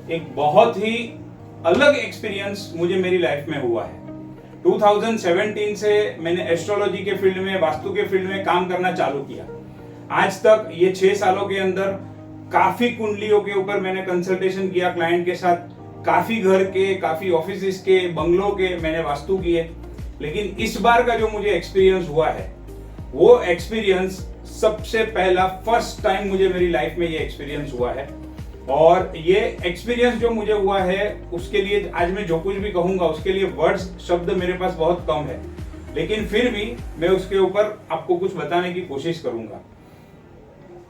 एक बहुत ही अलग एक्सपीरियंस मुझे मेरी लाइफ में हुआ है। 2017 से मैंने एस्ट्रोलॉजी के फील्ड में, वास्तु के फील्ड में काम करना चालू किया। आज तक ये 6 सालों के अंदर काफी कुंडलियों के ऊपर मैंने कंसल्टेशन किया क्लाइंट के साथ, काफी घर के, काफी ऑफिस के, बंगलों के मैंने वास्तु किए। लेकिन इस बार का जो मुझे एक्सपीरियंस हुआ है, वो एक्सपीरियंस सबसे पहला, फर्स्ट टाइम मुझे मेरी लाइफ में ये एक्सपीरियंस हुआ है। और ये एक्सपीरियंस जो मुझे हुआ है, उसके लिए आज मैं जो कुछ भी कहूंगा उसके लिए वर्ड्स, शब्द मेरे पास बहुत कम है, लेकिन फिर भी मैं उसके ऊपर आपको कुछ बताने की कोशिश करूंगा।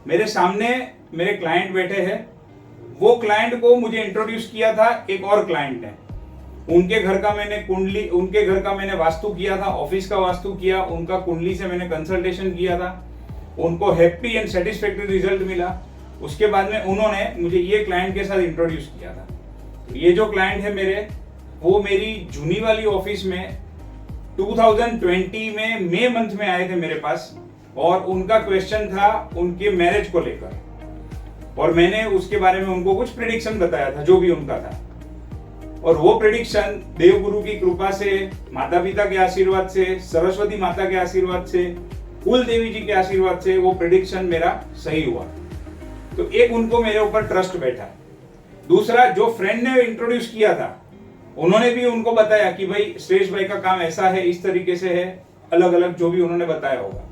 मेरे सामने मेरे क्लाइंट बैठे हैं। वो क्लाइंट को मुझे इंट्रोड्यूस किया था एक और क्लाइंट ने। उनके घर का मैंने कुंडली, उनके घर का मैंने वास्तु किया था, ऑफिस का वास्तु किया, उनका कुंडली से मैंने कंसल्टेशन किया था, उनको हैप्पी एंड सेटिस्फैक्टरी रिजल्ट मिला। उसके बाद में उन्होंने मुझे ये क्लाइंट के साथ इंट्रोड्यूस किया था। ये जो क्लाइंट है मेरे, वो मेरी जूनी वाली ऑफिस में 2020 में मई मंथ में आए थे मेरे पास, और उनका क्वेश्चन था उनके मैरिज को लेकर, और मैंने उसके बारे में उनको कुछ प्रेडिक्शन बताया था जो भी उनका था। और वो प्रेडिक्शन देवगुरु की कृपा से, माता पिता के आशीर्वाद से, सरस्वती माता के आशीर्वाद से, कुल देवी जी के आशीर्वाद से वो प्रेडिक्शन मेरा सही हुआ। तो एक उनको मेरे ऊपर ट्रस्ट बैठा। दूसरा, जो फ्रेंड ने इंट्रोड्यूस किया था, उन्होंने भी उनको बताया कि भाई श्रेष्ठ भाई का काम ऐसा है, इस तरीके से है, अलग अलग जो भी उन्होंने बताया होगा।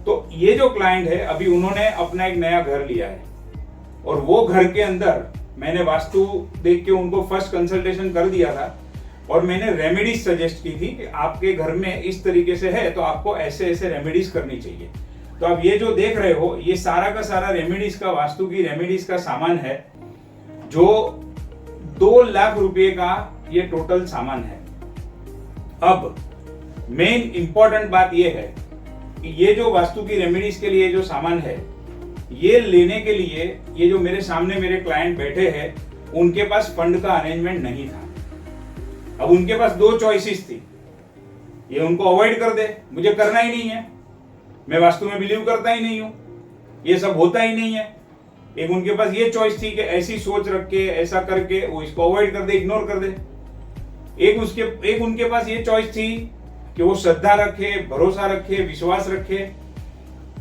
तो ये जो क्लाइंट है, अभी उन्होंने अपना एक नया घर लिया है, और वो घर के अंदर मैंने वास्तु देख के उनको फर्स्ट कंसल्टेशन कर दिया था, और मैंने रेमेडीज सजेस्ट की थी कि आपके घर में इस तरीके से है तो आपको ऐसे ऐसे रेमेडीज करनी चाहिए। तो अब ये जो देख रहे हो, ये सारा का सारा रेमेडीज का, वास्तु की रेमेडीज का सामान है, जो 2 लाख रुपए का ये टोटल सामान है। अब मेन इंपॉर्टेंट बात ये है कि ये जो वास्तु की रेमेडीज के लिए जो सामान है, ये लेने के लिए ये जो मेरे सामने मेरे क्लाइंट बैठे हैं, उनके पास फंड का अरेंजमेंट नहीं था। अब उनके पास 2 चॉइसेस थी। ये उनको अवॉइड कर दे, मुझे करना ही नहीं है, मैं वास्तु में बिलीव करता ही नहीं हूं, ये सब होता ही नहीं है। एक उनके पास ये चॉइस थी कि ऐसी सोच रख के, ऐसा करके वो इसको अवॉइड कर दे, इग्नोर कर दे। एक उनके पास ये चॉइस थी कि वो श्रद्धा रखे, भरोसा रखे, विश्वास रखे,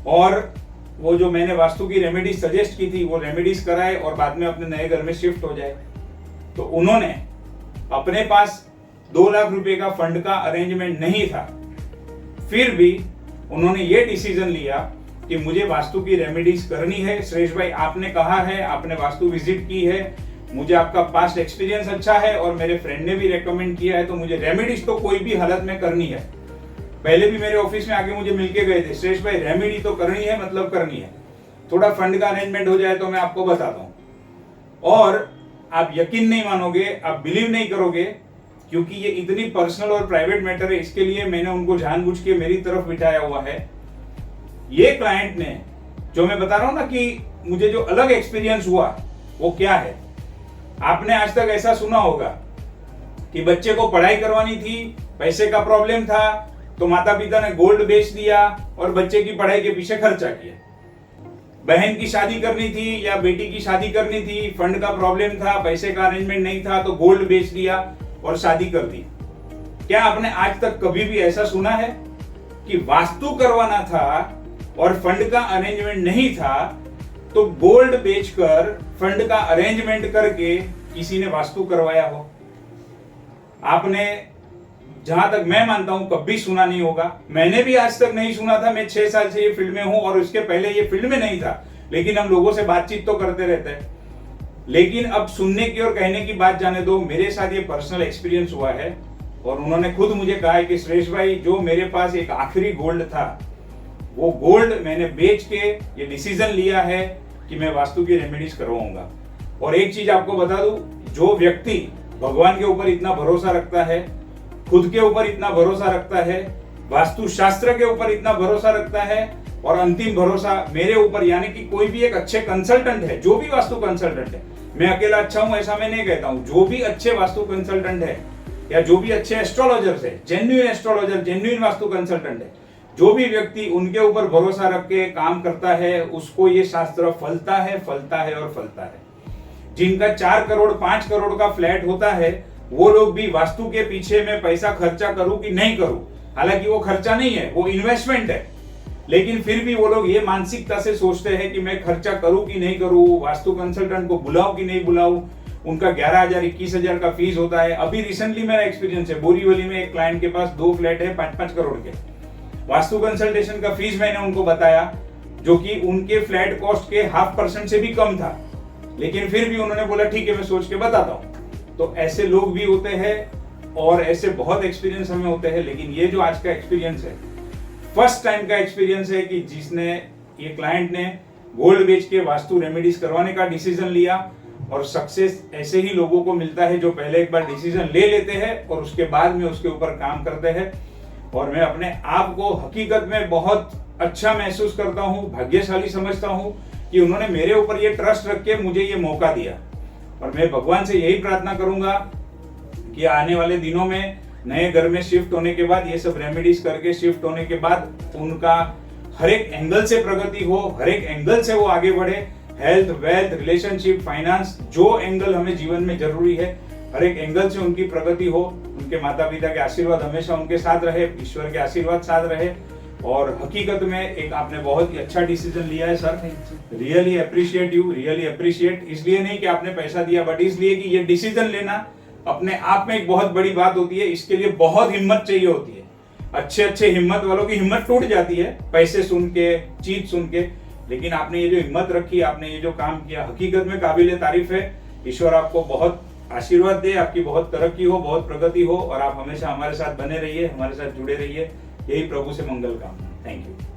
और वो जो मैंने वास्तु की रेमेडीज सजेस्ट की थी वो रेमेडीज कराए और बाद में अपने नए घर में शिफ्ट हो जाए। तो उन्होंने, अपने पास 2 लाख रुपए का फंड का अरेंजमेंट नहीं था, फिर भी उन्होंने ये डिसीजन लिया कि मुझे वास्तु की रेमेडीज करनी है। श्रेष्ठ भाई, आपने कहा है, आपने वास्तु विजिट की है, मुझे आपका पास्ट एक्सपीरियंस अच्छा है, और मेरे फ्रेंड ने भी रेकमेंड किया है, तो मुझे रेमेडीज तो कोई भी हालत में करनी है। पहले भी मेरे ऑफिस में आके मुझे मिलके गए थे, श्रेष्ठ भाई रेमेडी तो करनी है, मतलब करनी है, थोड़ा फंड का अरेंजमेंट हो जाए तो मैं आपको बताता हूं। और आप यकीन नहीं मानोगे, आप बिलीव नहीं करोगे, क्योंकि ये इतनी पर्सनल और प्राइवेट मैटर है, इसके लिए मैंने उनको जानबूझ के मेरी तरफ बिठाया हुआ है। ये क्लाइंट ने, जो मैं बता रहा हूं ना कि मुझे जो अलग एक्सपीरियंस हुआ, वो क्या है, आपने आज तक ऐसा सुना होगा कि बच्चे को पढ़ाई करवानी थी, पैसे का प्रॉब्लम था, तो माता पिता ने गोल्ड बेच दिया और बच्चे की पढ़ाई के पीछे खर्चा किया। बहन की शादी करनी थी या बेटी की शादी करनी थी, फंड का प्रॉब्लम था, पैसे का अरेंजमेंट नहीं था, तो गोल्ड बेच दिया और शादी कर दी। क्या आपने आज तक कभी भी ऐसा सुना है कि वास्तु करवाना था और फंड का अरेंजमेंट नहीं था, तो गोल्ड बेचकर फंड का अरेंजमेंट करके किसी ने वास्तु करवाया हो? आपने, जहां तक मैं मानता हूं, कभी सुना नहीं होगा। मैंने भी आज तक नहीं सुना था। मैं 6 साल से ये फील्ड में हूं, और उसके पहले ये फील्ड में नहीं था, लेकिन हम लोगों से बातचीत तो करते रहते हैं। लेकिन अब सुनने की और कहने की बात जाने दो, मेरे साथ ये पर्सनल एक्सपीरियंस हुआ है, और उन्होंने खुद मुझे कहा है कि श्रेष्ठ भाई, जो मेरे पास एक आखिरी गोल्ड था, वो गोल्ड मैंने बेच के ये डिसीजन लिया है कि मैं वास्तु की रेमेडीज करवाऊंगा। और एक चीज आपको बता दूं, जो व्यक्ति भगवान के ऊपर इतना भरोसा रखता है, खुद के ऊपर इतना भरोसा रखता है, वास्तु शास्त्र के ऊपर इतना भरोसा रखता है, और अंतिम भरोसा मेरे ऊपर, यानी कि कोई भी एक अच्छे कंसल्टेंट है, जो भी वास्तु कंसल्टेंट है, मैं अकेला अच्छा हूं ऐसा मैं नहीं कहता हूं, जो भी अच्छे वास्तु कंसल्टेंट है या जो भी अच्छे एस्ट्रोलॉजर्स है, genuine astrologer, genuine vastu consultant है, जो भी व्यक्ति उनके ऊपर भरोसा रख के काम करता है, उसको ये शास्त्र फलता है, फलता है और फलता है। जिनका 4 करोड़ 5 करोड़ का फ्लैट होता है, वो लोग भी वास्तु के पीछे मैं पैसा खर्चा करूं कि नहीं करूं, हालांकि वो खर्चा नहीं है, वो इन्वेस्टमेंट है, लेकिन फिर भी वो लोग ये मानसिकता से सोचते हैं कि मैं खर्चा करूं कि नहीं करूं, वास्तु कंसल्टेंट को बुलाऊं कि नहीं बुलाऊं। उनका 11,000 21,000 का फीस होता है। अभी रिसेंटली मेरा एक्सपीरियंस है, बोरीवली में एक क्लाइंट के पास 2 फ्लैट है 5-5 करोड़ के। वास्तु कंसल्टेशन का फीस मैंने उनको बताया, जो कि उनके फ्लैट कॉस्ट के 0.5% से भी कम था, लेकिन फिर भी उन्होंने बोला ठीक है मैं सोच के बताता हूं। तो ऐसे लोग भी होते हैं और ऐसे बहुत एक्सपीरियंस हमें होते हैं। लेकिन ये जो आज का एक्सपीरियंस है, फर्स्ट टाइम का एक्सपीरियंस है कि जिसने ये क्लाइंट ने गोल्ड बेच के वास्तु रेमेडीज करवाने का डिसीजन लिया, और सक्सेस ऐसे ही लोगों को मिलता है जो पहले एक बार डिसीजन ले लेते हैं और उसके बाद में उसके ऊपर काम करते हैं। और मैं अपने आप को हकीकत में बहुत अच्छा महसूस करता हूँ, भाग्यशाली समझता हूँ कि उन्होंने मेरे ऊपर ये ट्रस्ट रख के मुझे ये मौका दिया। और मैं भगवान से यही प्रार्थना करूंगा कि आने वाले दिनों में नए घर में शिफ्ट होने के बाद, ये सब रेमेडीज करके शिफ्ट होने के बाद, उनका हर एक एंगल से प्रगति हो, हर एक एंगल से वो आगे बढ़े। हेल्थ, वेल्थ, रिलेशनशिप, फाइनेंस, जो एंगल हमें जीवन में जरूरी है, हर एक एंगल से उनकी प्रगति हो। उनके माता पिता के आशीर्वाद हमेशा उनके साथ रहे, ईश्वर के आशीर्वाद साथ रहे। और हकीकत में एक आपने बहुत ही अच्छा डिसीजन लिया है sir, really appreciate you, really appreciate. इसलिए नहीं कि आपने पैसा दिया, बट इसलिए कि ये डिसीजन लेना अपने आप में एक बहुत बड़ी बात होती है। इसके लिए बहुत हिम्मत चाहिए होती है। अच्छे हिम्मत वालों की हिम्मत टूट जाती है पैसे सुन के, चीज सुन के, लेकिन आपने ये जो हिम्मत रखी, आपने ये जो काम किया, हकीकत में काबिले तारीफ है। ईश्वर आपको बहुत आशीर्वाद दे, आपकी बहुत तरक्की हो, बहुत प्रगति हो, और आप हमेशा हमारे साथ बने रहिए, हमारे साथ जुड़े रहिए। यही प्रभु से मंगल कामना। Thank you.